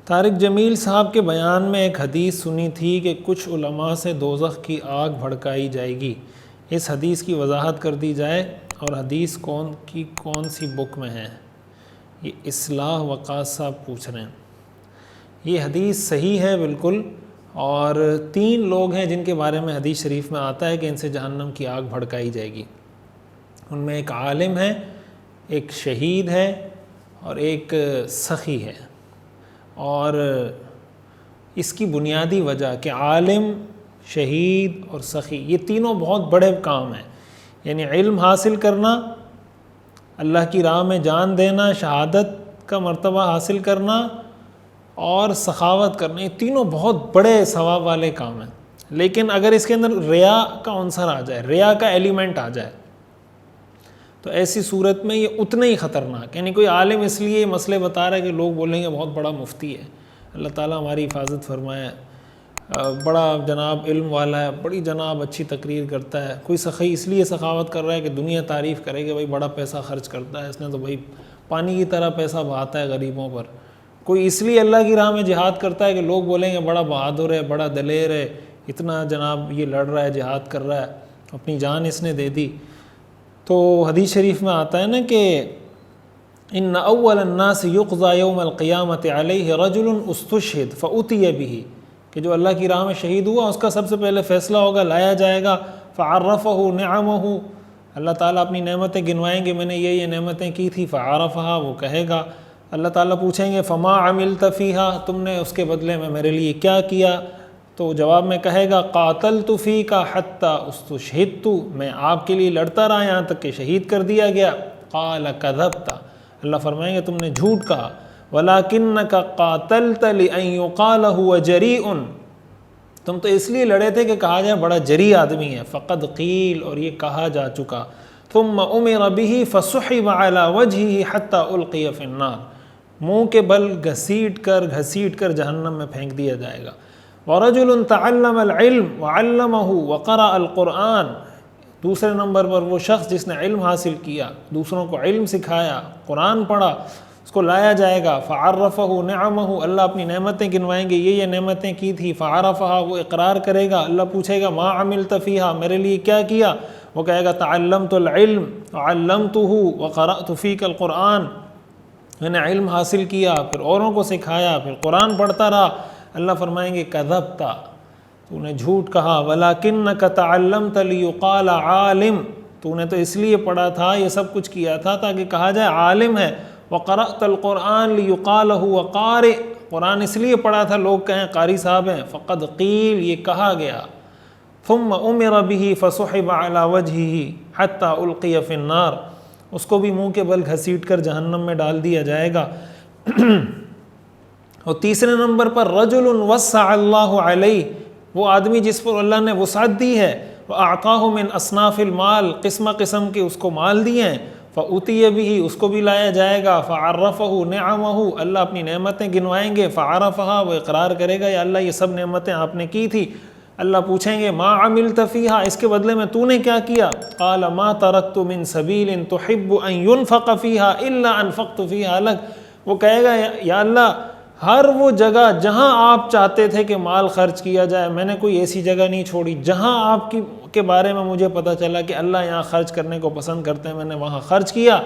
طارق جمیل صاحب کے بیان میں ایک حدیث سنی تھی کہ کچھ علماء سے دوزخ کی آگ بھڑکائی جائے گی، اس حدیث کی وضاحت کر دی جائے، اور حدیث کون سی بک میں ہے؟ یہ اصلاح وقاص صاحب پوچھ رہے ہیں۔ یہ حدیث صحیح ہے بالکل، اور 3 لوگ ہیں جن کے بارے میں حدیث شریف میں آتا ہے کہ ان سے جہنم کی آگ بھڑکائی جائے گی۔ ان میں ایک عالم ہے، ایک شہید ہے، اور ایک سخی ہے۔ اور اس کی بنیادی وجہ کہ عالم، شہید اور سخی یہ تینوں بہت بڑے کام ہیں، یعنی علم حاصل کرنا، اللہ کی راہ میں جان دینا، شہادت کا مرتبہ حاصل کرنا اور سخاوت کرنا، یہ تینوں بہت بڑے ثواب والے کام ہیں۔ لیکن اگر اس کے اندر ریا کا عنصر آ جائے، ریا کا ایلیمنٹ آ جائے، تو ایسی صورت میں یہ اتنا ہی خطرناک، یعنی کوئی عالم اس لیے یہ مسئلے بتا رہا ہے کہ لوگ بولیں گے بہت بڑا مفتی ہے، اللہ تعالیٰ ہماری حفاظت فرمائے، بڑا جناب علم والا ہے، بڑی جناب اچھی تقریر کرتا ہے۔ کوئی سخی اس لیے سخاوت کر رہا ہے کہ دنیا تعریف کرے کہ بھائی بڑا پیسہ خرچ کرتا ہے، اس نے تو بھائی پانی کی طرح پیسہ بہاتا ہے غریبوں پر۔ کوئی اس لیے اللہ کی راہ میں جہاد کرتا ہے کہ لوگ بولیں گے بڑا بہادر ہے، بڑا دلیر ہے، اتنا جناب یہ لڑ رہا ہے، جہاد کر رہا ہے، اپنی جان اس نے دے دی۔ تو حدیث شریف میں آتا ہے نا کہ ان اول الناس یقضى یوم القیامت علیہ رجل استشہد فأتی بہ، کہ جو اللہ کی راہ میں شہید ہوا اس کا سب سے پہلے فیصلہ ہوگا، لایا جائے گا، فعرفہ نعمہ، اللہ تعالیٰ اپنی نعمتیں گنوائیں گے، میں نے یہ نعمتیں کی تھی، فعرفہا، وہ کہے گا، اللہ تعالیٰ پوچھیں گے فما عملت فیہا، تم نے اس کے بدلے میں میرے لیے کیا کیا؟ تو جواب میں کہے گا قاتلت فیک حتی استشہدت، میں آپ کے لیے لڑتا رہا یہاں تک کہ شہید کر دیا گیا۔ قال کذبت، اللہ فرمائیں گے تم نے جھوٹ کہا، ولکنک قاتلت لأن یقال هو جریء، تم تو اس لیے لڑے تھے کہ کہا جائے بڑا جری آدمی ہے، فقد قیل، اور یہ کہا جا چکا، ثم امر به فسحب على وجهه حتى القی فی النار، منہ کے بل گھسیٹ کر جہنم میں پھینک دیا جائے گا۔ ورجل تعلم العلم وعلمه وقرأ القرآن، دوسرے نمبر پر وہ شخص جس نے علم حاصل کیا، دوسروں کو علم سکھایا، قرآن پڑھا، اس کو لایا جائے گا، فعرفہ نعمہ، اللہ اپنی نعمتیں گنوائیں گے، یہ نعمتیں کی تھی، فعرفہ، وہ اقرار کرے گا، اللہ پوچھے گا ما عملت فیہا، میرے لیے کیا کیا؟ وہ کہے گا تعلمت العلم وعلمتہ وقرأت فیک القرآن، میں نے علم حاصل کیا، پھر اوروں کو سکھایا، پھر قرآن پڑھتا رہا۔ اللہ فرمائیں گے کذبت، تو نے جھوٹ کہا، ولکنک تعلمت لیقال عالم، تو نے تو اس لیے پڑھا تھا، یہ سب کچھ کیا تھا تاکہ کہا جائے عالم ہے، وقرأت القرآن لیقال هو قارئ، قرآن اس لیے پڑھا تھا لوگ کہیں قاری صاحب ہیں، فقد قیل، یہ کہا گیا، ثم امر به فسحب على وجهه حتى القی فی النار، اس کو بھی منہ کے بل گھسیٹ کر جہنم میں ڈال دیا جائے گا۔ اور تیسرے نمبر پر رجل وسع اللہ علیہ، وہ آدمی جس پر اللہ نے وسعت دی ہے، وَأَعْطَاهُ مِنْ أَصْنَافِ الْمَال، قسم قسم کے اس کو مال دیے ہیں، فَأُتِيَ بِهِ، اس کو بھی لایا جائے گا، فَعَرَّفَهُ نِعَمَهُ، اللہ اپنی نعمتیں گنوائیں گے، فَعَرَفَهَا، وہ اقرار کرے گا یا اللہ یہ سب نعمتیں آپ نے کی تھی۔ اللہ پوچھیں گے ما عملت فیہا، اس کے بدلے میں تو نے کیا کیا؟ قال ما ترکت من سبیل تحب ان ينفق فیہا الا انفقت فیہا لک، وہ کہے گا یا اللہ ہر وہ جگہ جہاں آپ چاہتے تھے کہ مال خرچ کیا جائے، میں نے کوئی ایسی جگہ نہیں چھوڑی، جہاں آپ کے بارے میں مجھے پتہ چلا کہ اللہ یہاں خرچ کرنے کو پسند کرتے ہیں، میں نے وہاں خرچ کیا۔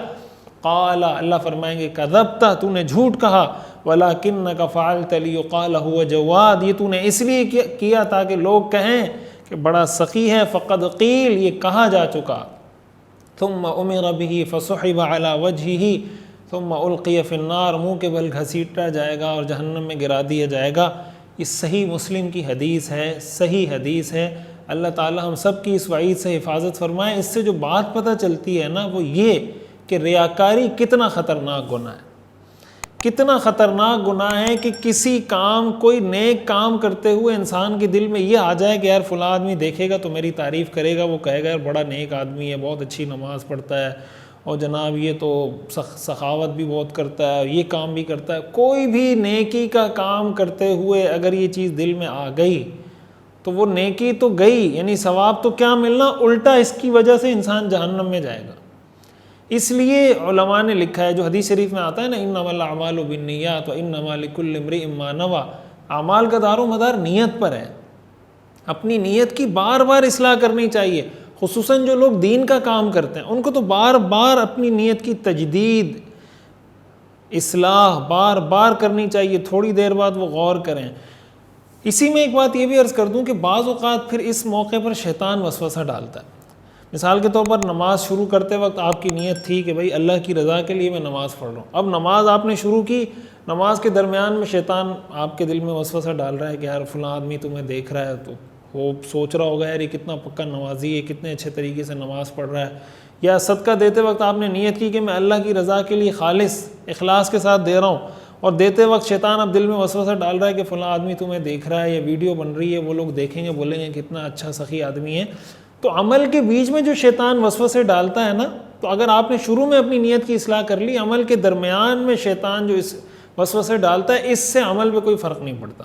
قال، اللہ فرمائیں گے کذبت، تو نے جھوٹ کہا، ولکنک فعلت لیقال هو جواد، یہ تو نے اس لیے کیا تاکہ لوگ کہیں کہ بڑا سخی ہے، فقد قیل، یہ کہا جا چکا۔ ثم امر به فسحب على وجهه ثم القی فی النار، منہ کے بل گھسیٹا جائے گا اور جہنم میں گرا دیا جائے گا۔ یہ صحیح مسلم کی حدیث ہے، صحیح حدیث ہے۔ اللہ تعالی ہم سب کی اس وعید سے حفاظت فرمائے۔ اس سے جو بات پتہ چلتی ہے نا وہ یہ کہ ریاکاری کتنا خطرناک گناہ ہے، کتنا خطرناک گناہ ہے کہ کسی کام، کوئی نیک کام کرتے ہوئے انسان کے دل میں یہ آ جائے کہ یار فلاں آدمی دیکھے گا تو میری تعریف کرے گا، وہ کہے گا یار بڑا نیک آدمی ہے، بہت اچھی نماز پڑھتا ہے، اور جناب یہ تو سخاوت بھی بہت کرتا ہے، یہ کام بھی کرتا ہے۔ کوئی بھی نیکی کا کام کرتے ہوئے اگر یہ چیز دل میں آ گئی تو وہ نیکی تو گئی، یعنی ثواب تو کیا ملنا، الٹا اس کی وجہ سے انسان جہنم میں جائے گا۔ اس لیے علماء نے لکھا ہے، جو حدیث شریف میں آتا ہے نا انما الاعمال بالنیات وانما لکل امرئ ما نوى، اعمال کا دار و مدار نیت پر ہے. اپنی نیت کی بار بار اصلاح کرنی چاہیے. خصوصاً جو لوگ دین کا کام کرتے ہیں ان کو تو بار بار اپنی نیت کی تجدید، اصلاح بار بار کرنی چاہیے، تھوڑی دیر بعد وہ غور کریں. اسی میں ایک بات یہ بھی عرض کر دوں کہ بعض اوقات پھر اس موقع پر شیطان وسوسہ ڈالتا ہے. مثال کے طور پر نماز شروع کرتے وقت آپ کی نیت تھی کہ بھئی اللہ کی رضا کے لیے میں نماز پڑھ رہا ہوں. اب نماز آپ نے شروع کی، نماز کے درمیان میں شیطان آپ کے دل میں وسوسہ ڈال رہا ہے کہ یار فلاں آدمی تمہیں دیکھ رہا ہے، تو وہ سوچ رہا ہوگا یار یہ کتنا پکا نمازی ہے، کتنے اچھے طریقے سے نماز پڑھ رہا ہے. یا صدقہ دیتے وقت آپ نے نیت کی کہ میں اللہ کی رضا کے لیے خالص اخلاص کے ساتھ دے رہا ہوں، اور دیتے وقت شیطان اب دل میں وسوسہ ڈال رہا ہے کہ فلاں آدمی تمہیں دیکھ رہا ہے، یا ویڈیو بن رہی ہے، وہ لوگ دیکھیں گے بولیں گے کتنا اچھا سخی آدمی ہے. تو عمل کے بیچ میں جو شیطان وسوسے ڈالتا ہے نا، تو اگر آپ نے شروع میں اپنی نیت کی اصلاح کر لی، عمل کے درمیان میں شیطان جو اس وسوسے ڈالتا ہے، اس سے عمل پہ کوئی فرق نہیں پڑتا،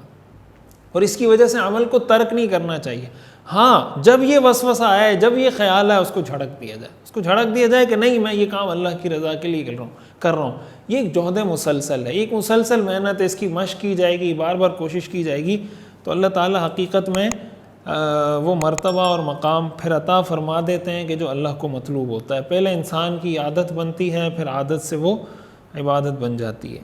اور اس کی وجہ سے عمل کو ترک نہیں کرنا چاہیے. ہاں جب یہ وسوسہ آئے، جب یہ خیال ہے، اس کو جھڑک دیا جائے، اس کو جھڑک دیا جائے کہ نہیں میں یہ کام اللہ کی رضا کے لیے کر رہا ہوں. یہ ایک جہد مسلسل ہے، ایک مسلسل محنت ہے، اس کی مشق کی جائے گی، بار بار کوشش کی جائے گی، تو اللہ تعالیٰ حقیقت میں وہ مرتبہ اور مقام پھر عطا فرما دیتے ہیں کہ جو اللہ کو مطلوب ہوتا ہے. پہلے انسان کی عادت بنتی ہے، پھر عادت سے وہ عبادت بن جاتی ہے.